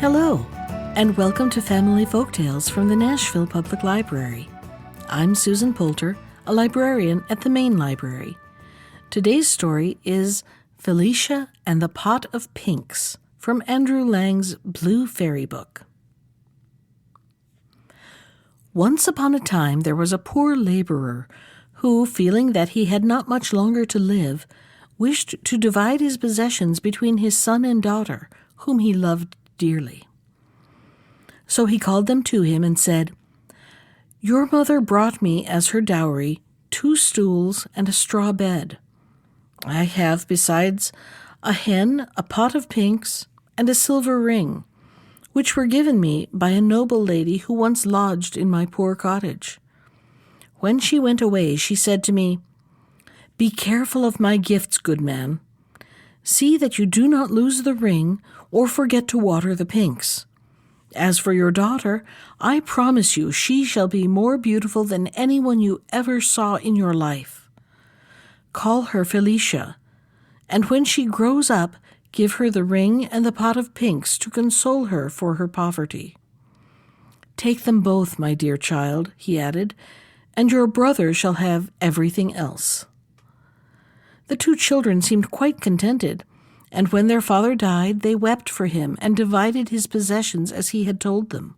Hello, and welcome to Family Folktales from the Nashville Public Library. I'm Susan Poulter, a librarian at the main library. Today's story is Felicia and the Pot of Pinks from Andrew Lang's Blue Fairy Book. Once upon a time there was a poor laborer who, feeling that he had not much longer to live, wished to divide his possessions between his son and daughter, whom he loved dearly. So he called them to him and said, "Your mother brought me as her dowry 2 stools and a straw bed. I have, besides, a hen, a pot of pinks, and a silver ring, which were given me by a noble lady who once lodged in my poor cottage. When she went away, she said to me, 'Be careful of my gifts, good man. See that you do not lose the ring or forget to water the pinks. As for your daughter, I promise you she shall be more beautiful than anyone you ever saw in your life. Call her Felicia, and when she grows up, give her the ring and the pot of pinks to console her for her poverty. Take them both, my dear child,' he added, 'and your brother shall have everything else.' The 2 children seemed quite contented, and when their father died, they wept for him and divided his possessions as he had told them.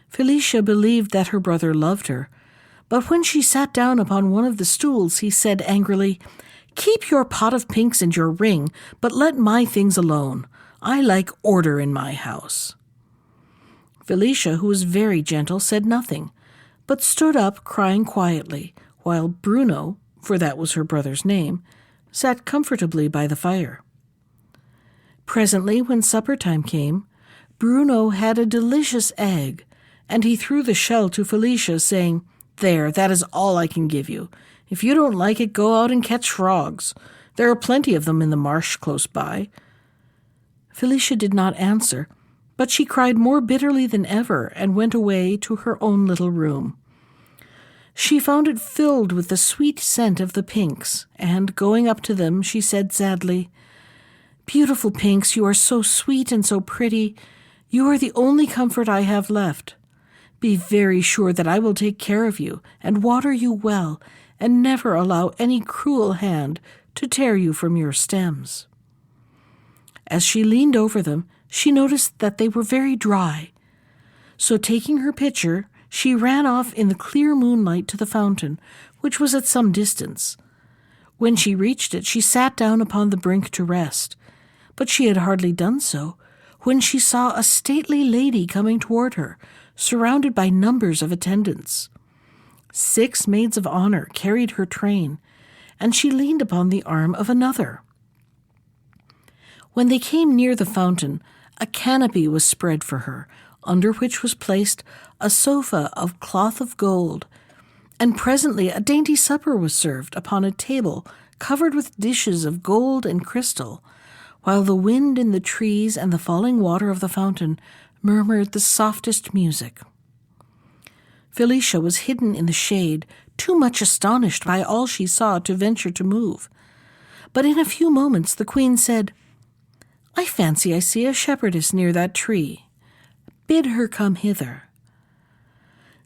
Felicia believed that her brother loved her, but when she sat down upon one of the stools, he said angrily, 'Keep your pot of pinks and your ring, but let my things alone. I like order in my house.' Felicia, who was very gentle, said nothing, but stood up crying quietly, while Bruno, for that was her brother's name, sat comfortably by the fire. Presently, when supper time came, Bruno had a delicious egg, and he threw the shell to Felicia, saying, 'There, that is all I can give you. If you don't like it, go out and catch frogs. There are plenty of them in the marsh close by.' Felicia did not answer, but she cried more bitterly than ever and went away to her own little room. She found it filled with the sweet scent of the pinks, and going up to them, she said sadly, 'Beautiful pinks, you are so sweet and so pretty. You are the only comfort I have left. Be very sure that I will take care of you and water you well, and never allow any cruel hand to tear you from your stems.' As she leaned over them, she noticed that they were very dry. So taking her pitcher, she ran off in the clear moonlight to the fountain, which was at some distance. When she reached it, she sat down upon the brink to rest. But she had hardly done so when she saw a stately lady coming toward her, surrounded by numbers of attendants. 6 maids of honor carried her train, and she leaned upon the arm of another. When they came near the fountain, a canopy was spread for her, under which was placed a sofa of cloth of gold, and presently a dainty supper was served upon a table covered with dishes of gold and crystal, while the wind in the trees and the falling water of the fountain murmured the softest music. Felicia was hidden in the shade, too much astonished by all she saw to venture to move. But in a few moments the queen said, 'I fancy I see a shepherdess near that tree. Bid her come hither.'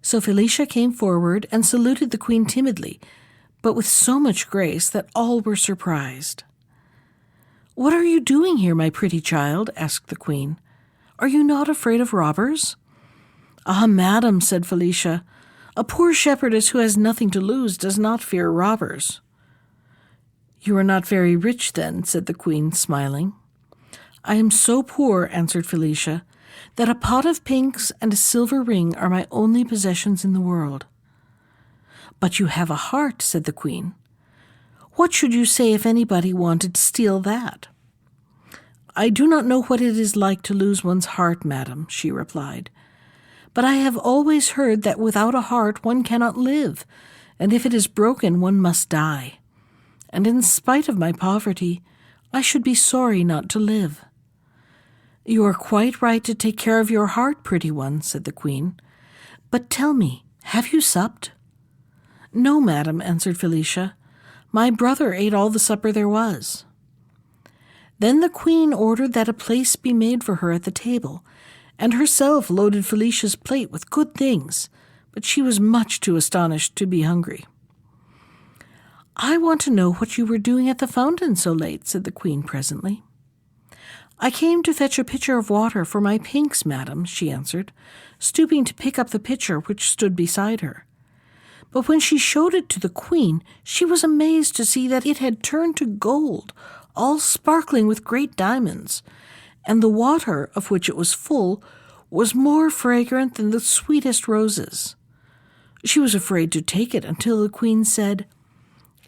So Felicia came forward and saluted the queen timidly, but with so much grace that all were surprised. 'What are you doing here, my pretty child?' asked the queen. 'Are you not afraid of robbers?' 'Ah, madam,' said Felicia, 'a poor shepherdess who has nothing to lose does not fear robbers.' 'You are not very rich, then,' said the queen, smiling. 'I am so poor,' answered Felicia, 'that a pot of pinks and a silver ring are my only possessions in the world.' 'But you have a heart,' said the queen. 'What should you say if anybody wanted to steal that?' 'I do not know what it is like to lose one's heart, madam,' she replied. 'But I have always heard that without a heart one cannot live, and if it is broken one must die. And in spite of my poverty, I should be sorry not to live.' 'You are quite right to take care of your heart, pretty one,' said the queen. 'But tell me, have you supped?' 'No, madam,' answered Felicia. 'My brother ate all the supper there was.' Then the queen ordered that a place be made for her at the table, and herself loaded Felicia's plate with good things, but she was much too astonished to be hungry. "I want to know what you were doing at the fountain so late," said the queen presently. "I came to fetch a pitcher of water for my pinks, madam," she answered, stooping to pick up the pitcher which stood beside her. But when she showed it to the queen, she was amazed to see that it had turned to gold, all sparkling with great diamonds, and the water, of which it was full, was more fragrant than the sweetest roses. She was afraid to take it until the queen said,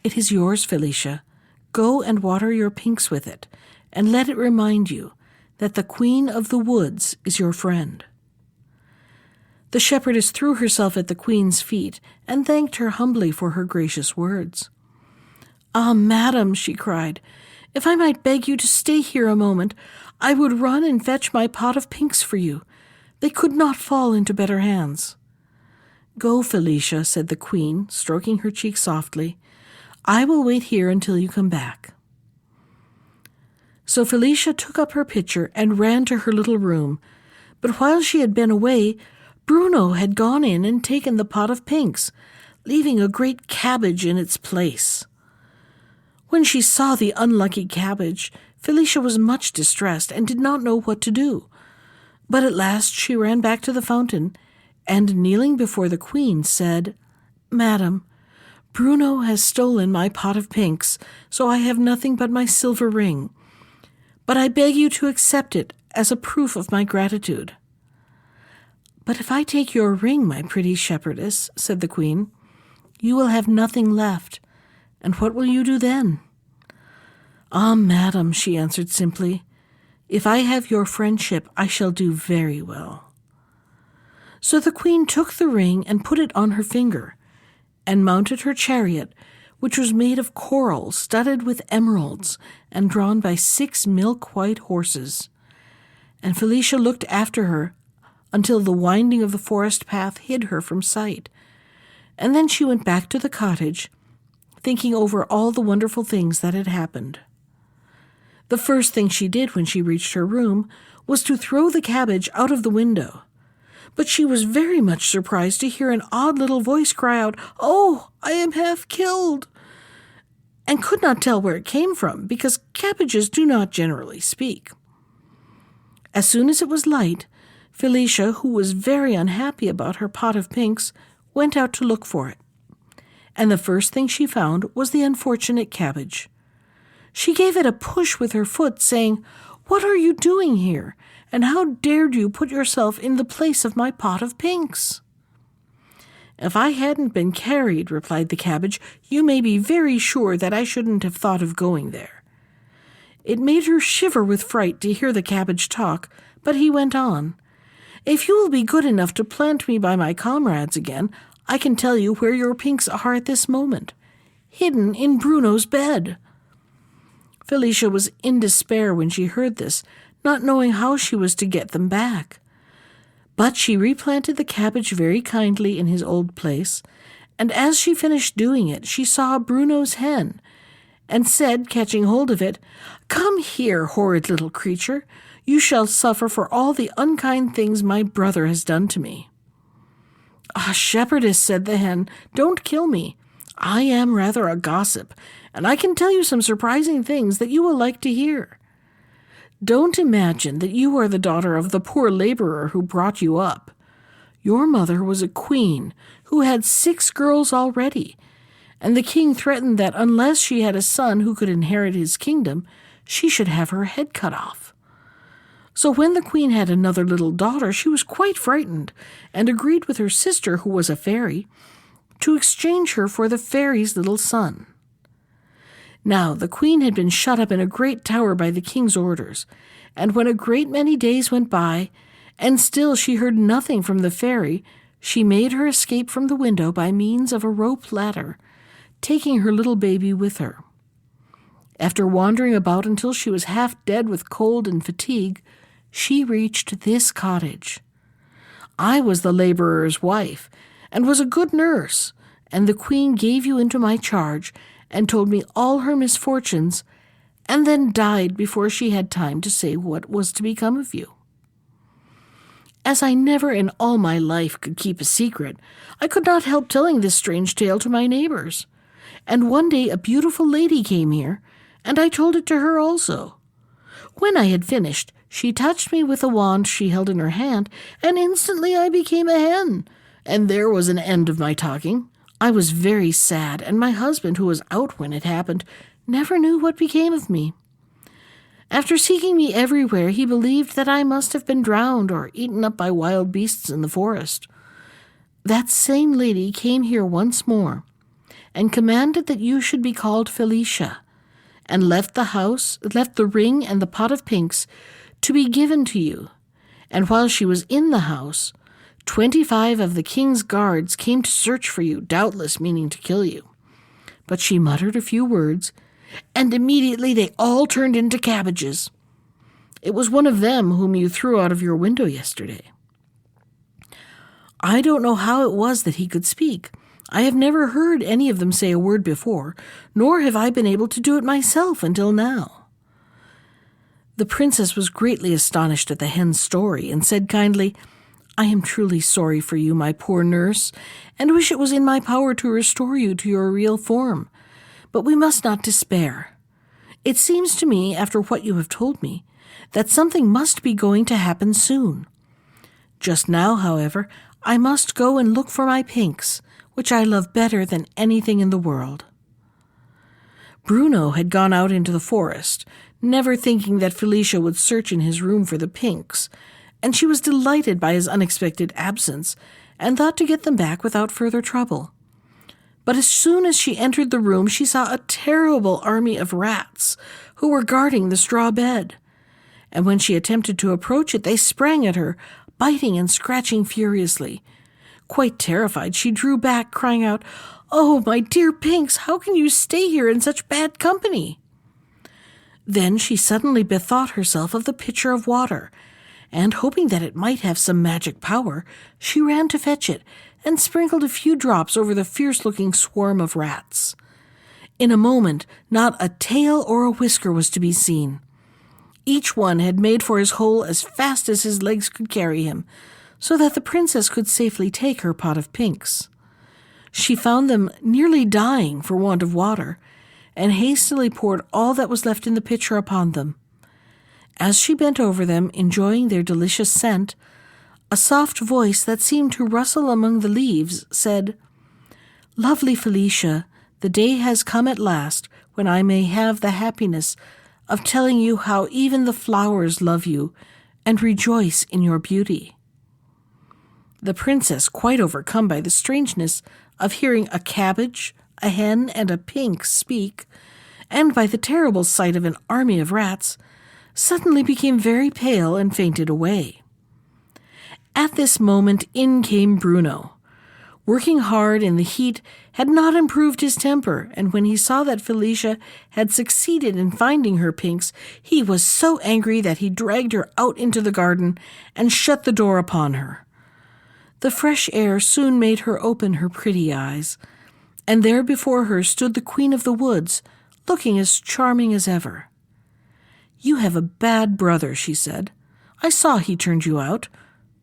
"It is yours, Felicia. Go and water your pinks with it, and let it remind you that the Queen of the Woods is your friend." The shepherdess threw herself at the queen's feet and thanked her humbly for her gracious words. "Ah, madam," she cried, "if I might beg you to stay here a moment, I would run and fetch my pot of pinks for you. They could not fall into better hands." "Go, Felicia," said the queen, stroking her cheek softly. "I will wait here until you come back." So Felicia took up her pitcher and ran to her little room, but while she had been away, Bruno had gone in and taken the pot of pinks, leaving a great cabbage in its place. When she saw the unlucky cabbage, Felicia was much distressed and did not know what to do. But at last she ran back to the fountain, and kneeling before the queen, said, "Madam, Bruno has stolen my pot of pinks, so I have nothing but my silver ring. But I beg you to accept it as a proof of my gratitude." "But if I take your ring, my pretty shepherdess," said the queen, "you will have nothing left, and what will you do then?" "Ah, madam," she answered simply, "if I have your friendship, I shall do very well." So the queen took the ring and put it on her finger, and mounted her chariot, which was made of coral studded with emeralds and drawn by 6 milk-white horses. And Felicia looked after her until the winding of the forest path hid her from sight, and then she went back to the cottage, thinking over all the wonderful things that had happened. The first thing she did when she reached her room was to throw the cabbage out of the window. But she was very much surprised to hear an odd little voice cry out, "Oh, I am half killed," and could not tell where it came from, because cabbages do not generally speak. As soon as it was light, Felicia, who was very unhappy about her pot of pinks, went out to look for it. And the first thing she found was the unfortunate cabbage. She gave it a push with her foot, saying, "What are you doing here? And how dared you put yourself in the place of my pot of pinks?" "If I hadn't been carried," replied the cabbage, "you may be very sure that I shouldn't have thought of going there." It made her shiver with fright to hear the cabbage talk, but he went on, "If you will be good enough to plant me by my comrades again, I can tell you where your pinks are at this moment, hidden in Bruno's bed." Felicia was in despair when she heard this, not knowing how she was to get them back. But she replanted the cabbage very kindly in his old place, and as she finished doing it, she saw Bruno's hen, and said, catching hold of it, "Come here, horrid little creature. You shall suffer for all the unkind things my brother has done to me." "Ah, shepherdess," said the hen, "don't kill me. I am rather a gossip, and I can tell you some surprising things that you will like to hear. Don't imagine that you are the daughter of the poor laborer who brought you up. Your mother was a queen who had 6 girls already, and the king threatened that unless she had a son who could inherit his kingdom, she should have her head cut off. So when the queen had another little daughter, she was quite frightened, and agreed with her sister, who was a fairy, to exchange her for the fairy's little son. Now the queen had been shut up in a great tower by the king's orders, and when a great many days went by, and still she heard nothing from the fairy, she made her escape from the window by means of a rope ladder, taking her little baby with her. After wandering about until she was half dead with cold and fatigue, she reached this cottage. I was the laborer's wife, and was a good nurse, and the queen gave you into my charge, and told me all her misfortunes, and then died before she had time to say what was to become of you. As I never in all my life could keep a secret, I could not help telling this strange tale to my neighbors. And one day a beautiful lady came here, and I told it to her also. When I had finished, she touched me with a wand she held in her hand, and instantly I became a hen. And there was an end of my talking. I was very sad, and my husband, who was out when it happened, never knew what became of me. After seeking me everywhere, he believed that I must have been drowned or eaten up by wild beasts in the forest. That same lady came here once more, and commanded that you should be called Felicia, and left the ring and the pot of pinks to be given to you. And while she was in the house, 25 of the king's guards came to search for you, doubtless meaning to kill you. But she muttered a few words, and immediately they all turned into cabbages. It was one of them whom you threw out of your window yesterday. I don't know how it was that he could speak. I have never heard any of them say a word before, nor have I been able to do it myself until now." The princess was greatly astonished at the hen's story, and said kindly, "I am truly sorry for you, my poor nurse, and wish it was in my power to restore you to your real form. But we must not despair. It seems to me, after what you have told me, that something must be going to happen soon. Just now, however, I must go and look for my pinks, which I love better than anything in the world." Bruno had gone out into the forest, never thinking that Felicia would search in his room for the pinks, and she was delighted by his unexpected absence, and thought to get them back without further trouble. But as soon as she entered the room, she saw a terrible army of rats who were guarding the straw bed. And when she attempted to approach it, they sprang at her, biting and scratching furiously. Quite terrified, she drew back, crying out, "Oh, my dear pinks, how can you stay here in such bad company?" Then she suddenly bethought herself of the pitcher of water, and hoping that it might have some magic power, she ran to fetch it, and sprinkled a few drops over the fierce-looking swarm of rats. In a moment, not a tail or a whisker was to be seen. Each one had made for his hole as fast as his legs could carry him, so that the princess could safely take her pot of pinks. She found them nearly dying for want of water, and hastily poured all that was left in the pitcher upon them. As she bent over them, enjoying their delicious scent, a soft voice that seemed to rustle among the leaves said, "Lovely Felicia, the day has come at last when I may have the happiness of telling you how even the flowers love you and rejoice in your beauty." The princess, quite overcome by the strangeness of hearing a cabbage, a hen, and a pink speak, and by the terrible sight of an army of rats, suddenly became very pale and fainted away. At this moment in came Bruno. Working hard in the heat had not improved his temper, and when he saw that Felicia had succeeded in finding her pinks, he was so angry that he dragged her out into the garden and shut the door upon her. The fresh air soon made her open her pretty eyes, and there before her stood the Queen of the Woods, looking as charming as ever. "You have a bad brother," she said. "I saw he turned you out.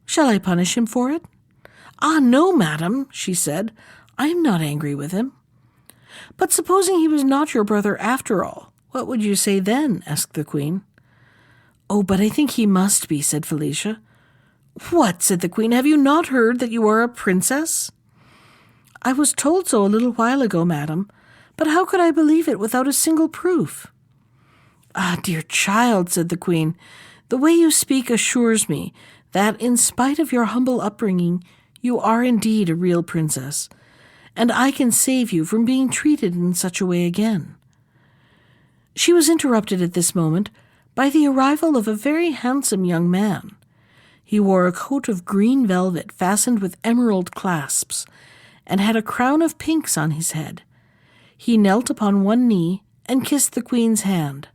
Shall I punish him for it?" "Ah, no, madam," she said. "I am not angry with him." "But supposing he was not your brother after all, what would you say then?" asked the Queen. "Oh, but I think he must be," said Felicia. "What?" said the Queen. "Have you not heard that you are a princess?" "I was told so a little while ago, madam, but how could I believe it without a single proof?" "Ah, dear child," said the Queen, "the way you speak assures me that, in spite of your humble upbringing, you are indeed a real princess, and I can save you from being treated in such a way again." She was interrupted at this moment by the arrival of a very handsome young man. He wore a coat of green velvet fastened with emerald clasps, and had a crown of pinks on his head. He knelt upon one knee and kissed the Queen's hand.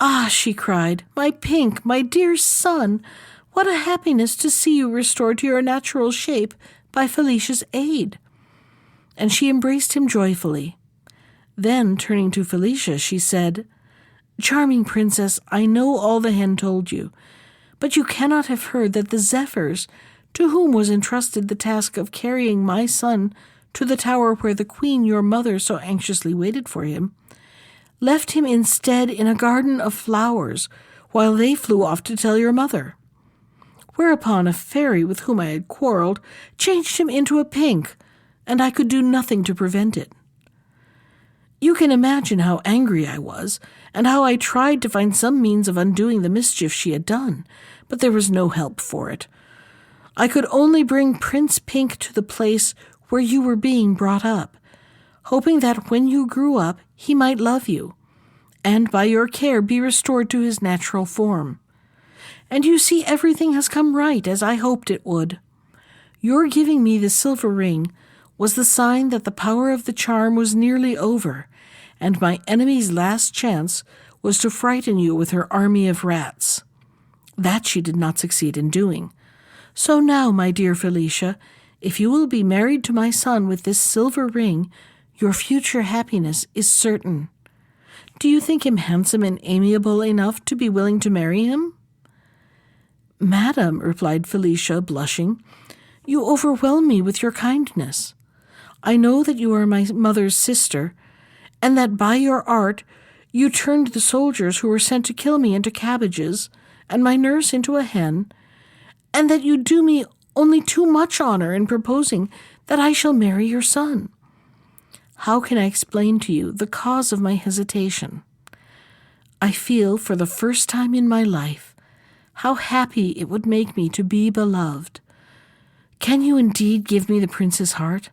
"Ah," she cried, "my pink, my dear son, what a happiness to see you restored to your natural shape by Felicia's aid." And she embraced him joyfully. Then, turning to Felicia, she said, Charming princess, I know all the hen told you, but you cannot have heard that the zephyrs, to whom was entrusted the task of carrying my son to the tower where the queen, your mother, so anxiously waited for him, left him instead in a garden of flowers, while they flew off to tell your mother. Whereupon a fairy with whom I had quarreled changed him into a pink, and I could do nothing to prevent it. You can imagine how angry I was, and how I tried to find some means of undoing the mischief she had done, but there was no help for it. I could only bring Prince Pink to the place where you were being brought up, hoping that when you grew up he might love you, and by your care be restored to his natural form. And you see, everything has come right as I hoped it would. Your giving me the silver ring was the sign that the power of the charm was nearly over, and my enemy's last chance was to frighten you with her army of rats. That she did not succeed in doing. So now, my dear Felicia, if you will be married to my son with this silver ring, your future happiness is certain. Do you think him handsome and amiable enough to be willing to marry him?" "Madam," replied Felicia, blushing, "you overwhelm me with your kindness. I know that you are my mother's sister, and that by your art you turned the soldiers who were sent to kill me into cabbages, and my nurse into a hen, and that you do me only too much honor in proposing that I shall marry your son. How can I explain to you the cause of my hesitation? I feel, for the first time in my life, how happy it would make me to be beloved. Can you indeed give me the prince's heart?"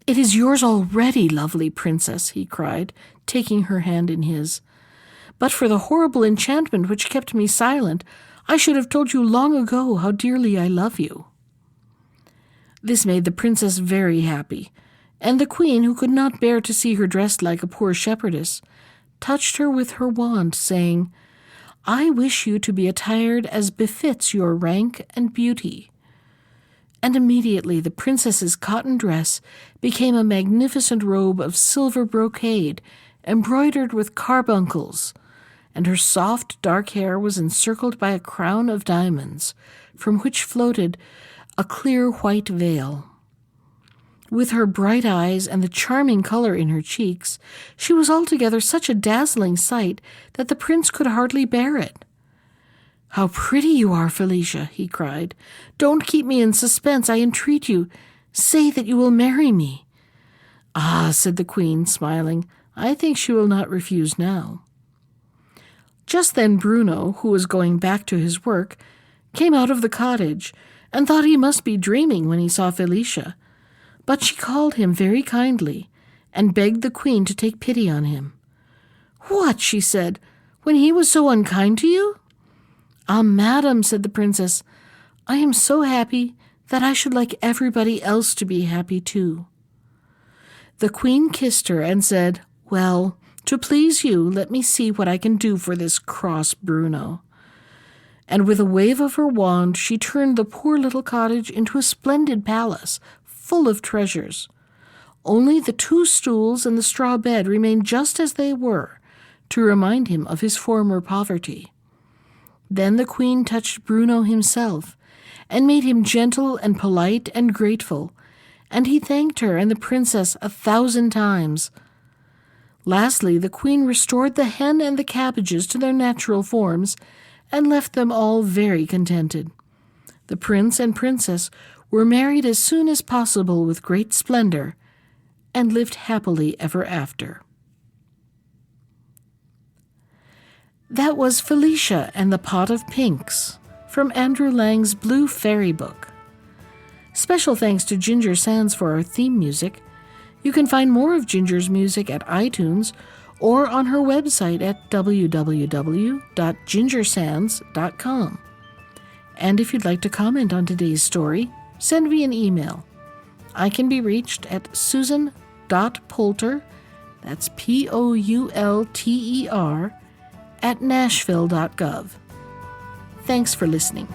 "It is yours already, lovely princess," he cried, taking her hand in his. "But for the horrible enchantment which kept me silent, I should have told you long ago how dearly I love you." This made the princess very happy, and the queen, who could not bear to see her dressed like a poor shepherdess, touched her with her wand, saying, "I wish you to be attired as befits your rank and beauty." And immediately the princess's cotton dress became a magnificent robe of silver brocade, embroidered with carbuncles, and her soft dark hair was encircled by a crown of diamonds, from which floated a clear white veil. With her bright eyes and the charming color in her cheeks, she was altogether such a dazzling sight that the prince could hardly bear it. "How pretty you are, Felicia," he cried. "Don't keep me in suspense, I entreat you. Say that you will marry me." "Ah," said the queen, smiling, "I think she will not refuse now." Just then Bruno, who was going back to his work, came out of the cottage, and thought he must be dreaming when he saw Felicia. But she called him very kindly, and begged the queen to take pity on him. "What," she said, "when he was so unkind to you?" "Ah, madam," said the princess, "I am so happy that I should like everybody else to be happy too." The queen kissed her and said, "Well, to please you, let me see what I can do for this cross Bruno." And with a wave of her wand, she turned the poor little cottage into a splendid palace, full of treasures. Only the 2 stools and the straw bed remained just as they were, to remind him of his former poverty. Then the queen touched Bruno himself, and made him gentle and polite and grateful, and he thanked her and the princess 1,000 times. Lastly, the queen restored the hen and the cabbages to their natural forms, and left them all very contented. The prince and princess were married as soon as possible with great splendor, and lived happily ever after. That was Felicia and the Pot of Pinks, from Andrew Lang's Blue Fairy Book. Special thanks to Ginger Sands for our theme music. You can find more of Ginger's music at iTunes or on her website at www.gingersands.com. And if you'd like to comment on today's story, send me an email. I can be reached at susan.poulter, that's Poulter, @nashville.gov. Thanks for listening.